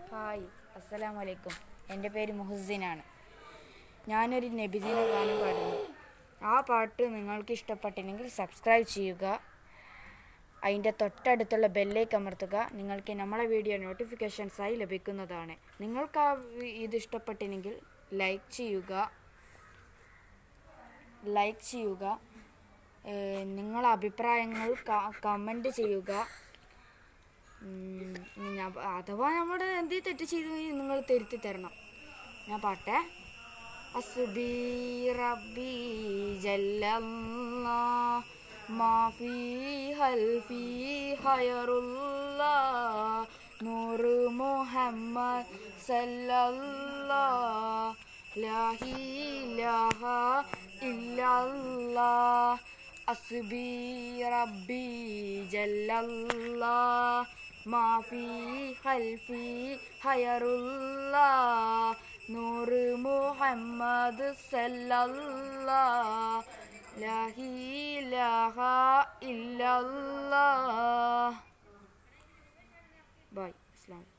Hi, അസ്സലാമു അലൈക്കും. എൻ്റെ പേര് മുഹസിനാണ്. ഞാനൊരു നബിദിന ഗാനം പാടുന്നു. ആ പാട്ട് നിങ്ങൾക്ക് ഇഷ്ടപ്പെട്ടില്ലെങ്കിൽ സബ്സ്ക്രൈബ് ചെയ്യുക. അതിൻ്റെ തൊട്ടടുത്തുള്ള ബെല്ലേക്ക് അമർത്തുക. നിങ്ങൾക്ക് നമ്മളെ വീഡിയോ നോട്ടിഫിക്കേഷൻസായി ലഭിക്കുന്നതാണ്. നിങ്ങൾക്ക് ഇത് ഇഷ്ടപ്പെട്ടില്ലെങ്കിൽ ലൈക്ക് ചെയ്യുക. നിങ്ങളെ അഭിപ്രായങ്ങൾ കമൻറ്റ് ചെയ്യുക. അഥവാ നമ്മുടെ എന്ത് തെറ്റ് ചെയ്തു നിങ്ങൾ തിരുത്തി തരണം. ഞാൻ പാട്ടെ. അസ്ബി റബ്ബി ജല്ലല്ലാ മാഫി ഹൽഫി ഹയറുല്ലാ നൂറ് മുഹമ്മദ് സല്ലല്ലാ ലാ ഇലാഹ ഇല്ലല്ലാ അസ്ബി റബ്ബി ജല്ലല്ലാ മാഫി ഹൽഫി ഹയറുല്ലാ നൂറ് മുഹമ്മദ് സല്ലല്ലാ ലാ ഇലാഹ ഇല്ലല്ലാ. ബൈ. അസ്സലാമു അലൈക്കും.